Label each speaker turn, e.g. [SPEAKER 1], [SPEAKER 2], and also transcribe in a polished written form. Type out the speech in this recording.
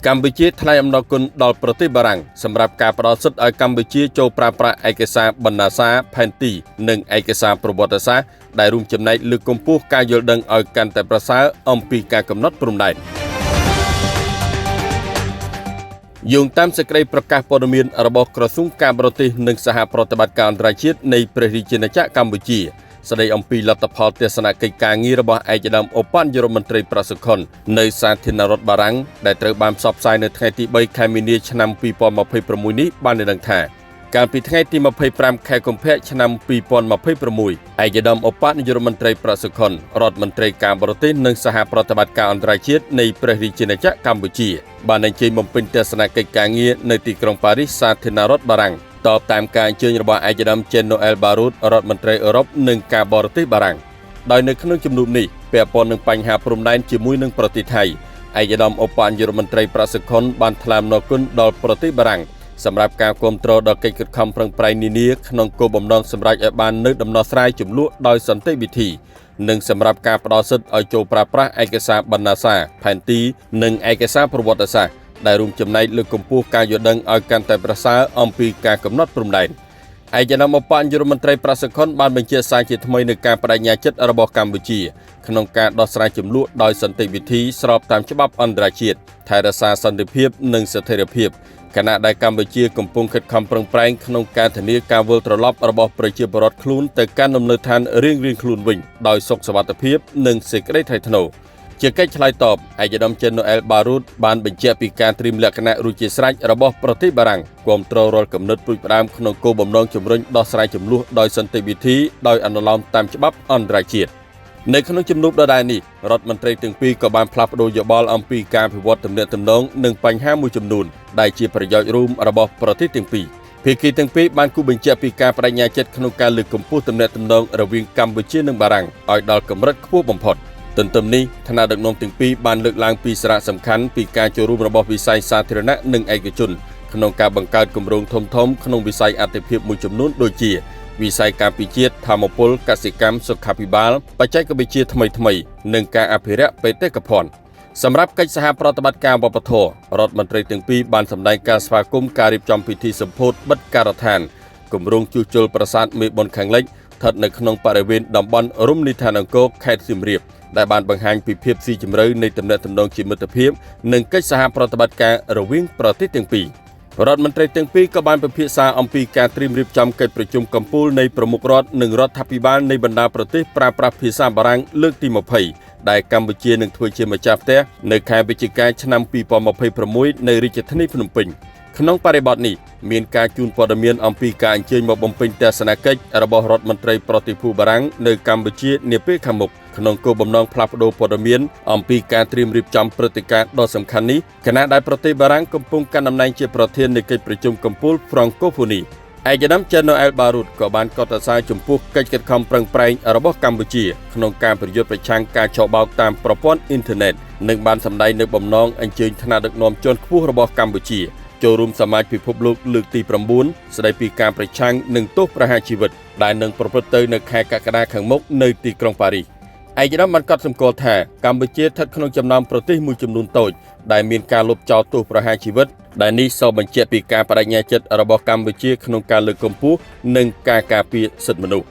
[SPEAKER 1] កម្ពុជាថ្លែងអំណរគុណដល់ប្រទេសបារាំងសម្រាប់ការផ្តល់សិទ្ធិឲ្យកម្ពុជាចូលប្រើប្រាស់ឯកសារបណ្ណាសាផែនទីនិងឯកសារប្រវត្តិសាស្ត្រដែលរួមចំណែកលើកកម្ពស់ការយល់ដឹងឲ្យកាន់តែប្រសើរអំពីការកំណត់ព្រំដែនយោងតាមសេចក្តីប្រកាសព័ត៌មានរបស់ក្រសួងការបរទេសនិងសហប្រតិបត្តិការអន្តរជាតិនៃព្រះរាជាណាចក្រកម្ពុជាស្តីអំពីលទ្ធផលទស្សនកិច្ចការងាររបស់ឯកឧត្តមឧបនាយករដ្ឋមន្ត្រីប្រសុខុននៅសាធារណរដ្ឋបារាំងដែលត្រូវបានផ្សព្វផ្សាយនៅថ្ងៃទី3ខែមីនាឆ្នាំ2026នេះបានដឹងថាកាលពីថ្ងៃទី25ខែកុម្ភៈឆ្នាំ2026ឯកឧត្តមឧបនាយករដ្ឋមន្ត្រីប្រសុខុនរដ្ឋមន្ត្រីការបរទេសនិងសហប្រតិបត្តិការអន្តរជាតិនៃព្រះរាជាណាចក្រកម្ពុជាបានអញ្ជើញបំពេញទស្សនកិច្ចការងារនៅទីក្រុងប៉ារីសសាធារណរដ្ឋបារាំងតបតាមការអញ្ជើញរបស់ឯកឧត្តម Jean-Noël Barrot រដ្ឋមន្ត្រីអឺរ៉ុបនិងការបរទេសបារាំងដោយនៅក្នុងជំនួបនេះពាក់ព័ន្ធនឹងបញ្ហាព្រំដែនជាមួយនឹងប្រទេសថៃឯកឧត្តមឧបនាយករដ្ឋមន្ត្រីប្រសុខុនបានថ្លែងអំណរគុណដល់ប្រទេសបារាំងសម្រាប់ការគាំទ្រដល់កិច្ចខិតខំប្រឹងប្រែងនានាក្នុងគោលបំណងសម្រេចឲ្យបាននូវដំណោះស្រាយជម្លោះដោយសន្តិវិធីនិងសម្រាប់ការផ្ដល់សិទ្ធិឲ្យចូលប្រើប្រាស់ឯកសារបណ្ណាសាផែនទីនិងឯកសារប្រវត្តិសាស្ត្រដែលរួមចំណែកលើកកម្ពស់ការយល់ដឹងឲ្យកាន់តែប្រសើរអំពីការកំណត់ព្រំដែនឯកឧត្តមឧបនាយករដ្ឋមន្ត្រីប្រសុខុនបានបញ្ជាក់សារជាថ្មីនៃការបដិញ្ញាចិត្តរបស់កម្ពុជាក្នុងការដោះស្រាយជម្លោះដោយសន្តិវិធីស្របតាមច្បាប់អន្តរជាតិថែរក្សាសន្តិភាពនិងស្ថិរភាពខណៈដែលកម្ពុជាកំពុងខិតខំប្រឹងប្រែងក្នុងការធានាការវិលត្រឡប់របស់ប្រជាពលរដ្ឋខ្លួនទៅកាន់លំនៅឋានរៀងៗខ្លួនវិញដោយសុខសុវត្ថិភាពនិងសេចក្តីថ្លៃថ្នូរជាកិច្ចឆ្លើយតបឯកឧត្តម Jean-Noël Barrot បានបញ្ជាក់ពីការត្រៀមលក្ខណៈរួចជាស្រេចរបស់ប្រទេសបារាំងគាំទ្ររាល់គំនិតព្រួយផ្ដើមក្នុងគោលបំណងជំរុញដោះស្រាយជម្លោះដោយសន្តិវិធីដោយអនុលោមតាមច្បាប់អន្តរជាតិនៅក្នុងជំនួបដដែលនេះរដ្ឋមន្ត្រីទាំងពីរក៏បានផ្លាស់ប្ដូរយោបល់អំពីការអភិវឌ្ឍទំនាក់ទំនងនិងបញ្ហាមួយចំនួនដែលជាប្រយោជន៍រួមរបស់ប្រទេសទាំងពីរភាគីទាំងពីរបានគូបញ្ជាក់ពីការបដិញ្ញាចិត្តក្នុងការលើកកម្ពស់ទំនាក់ទំនងរវាងកម្ពុជានិងបារាំងឲ្យដល់កម្រិតខ្ពស់បំផុតទន្ទឹមនេះថ្នាក់ដឹកនាំទាំងពីរបានលើកឡើងពីសារៈសំខាន់ពីការចូលរួមរបស់វិស័យសាធារណៈនិងឯកជនក្នុងការបង្កើតគម្រោងធំៗក្នុងវិស័យអាទិភាពមួយចំនួនដូចជាវិស័យការពារជាតិធម្មពលកសិកម្មសុខាភិបាលបច្ចេកវិទ្យាថ្មីៗនិងការអភិរក្សបេតិកភណ្ឌសម្រាប់កិច្ចសហប្រតិបត្តិការវប្បធម៌រដ្ឋមន្ត្រីទាំងពីរបានសម្ដែងការស្វាគមន៍ការរៀបចំពិធីសម្ពោធបិទការដ្ឋានគម្រោងជួសជុលប្រាសាទមេបុណ្យខាងលិចស្ថិតនៅក្នុងបរិវេណតំបន់រមណីយដ្ឋានអង្គរខេត្តសៀមរាបដែលបានបង្ហាញពីភាពស៊ីជម្រៅនៃទំនាក់ទំនងជាមិត្តភាពនិងកិច្ចសហប្រតិបត្តិការរវាងប្រទេសទាំងពីររដ្ឋមន្ត្រីទាំងពីរក៏បានពិភាក្សាអំពីការត្រៀមរៀបចំកិច្ចប្រជុំកំពូលនៃប្រមុខរដ្ឋនិងរដ្ឋាភិបាលនៃបណ្ដាប្រទេសប្រើប្រាស់ភាសាបារាំងលើកទី20ដែលកម្ពុជានឹងធ្វើជាម្ចាស់ផ្ទះនៅខែវិច្ឆិកាឆ្នាំ2026នៅរាជធានីភ្នំពេញក្នុងបរិបទនេះមានការជូនព័ត៌មានអំពីការអញ្ជើញមកបំពេញទស្សនកិច្ចរបស់រដ្ឋមន្ត្រីប្រតិភូបារាំងនៅកម្ពុជានាពេលខាងមុខក្នុងគោលបំណងផ្លាស់ប្តូរព័ត៌មានអំពីការត្រៀមរៀបចំព្រឹត្តិការណ៍ដ៏សំខាន់នេះខណៈដែលប្រទេសបារាំងកំពុងកាន់តំណែងជាប្រធាននៃកិច្ចប្រជុំកំពូល Francophonie ឯកឧត្តម Jean-Noël Barrot ក៏បានកត់សរសើរចំពោះកិច្ចខិតខំប្រឹងប្រែងរបស់កម្ពុជាក្នុងការប្រយុទ្ធប្រឆាំងការឆបោកតាមប្រព័ន្ធអ៊ីនធឺណិតនិងបានសម្ដែងនៅបំណងអញ្ជើញថ្នាក់ដឹកនាំជាន់ខ្ពស់របស់កម្ពុជាចូលរួមសមាជពិភពលោកលើកទី9ស្ដីពីការប្រឆាំងនឹងទោសប្រហារជីវិតដែលនឹងប្រព្រឹត្តទៅនៅខែកក្កដាខាងមុខនៅទីក្រុងប៉ារីសឯកឧត្តមបានកត់សម្គាល់ថាកម្ពុជាស្ថិតក្នុងចំណោមប្រទេសមួយចំនួនតូចដែលមានការលុបចោលទោសប្រហារជីវិតដែលនេះសបញ្ជាក់ពីការបដិញ្ញាចិត្តរបស់កម្ពុជាក្នុងការលើកកម្ពស់និងការការពារសិទ្ធិមនុស្ស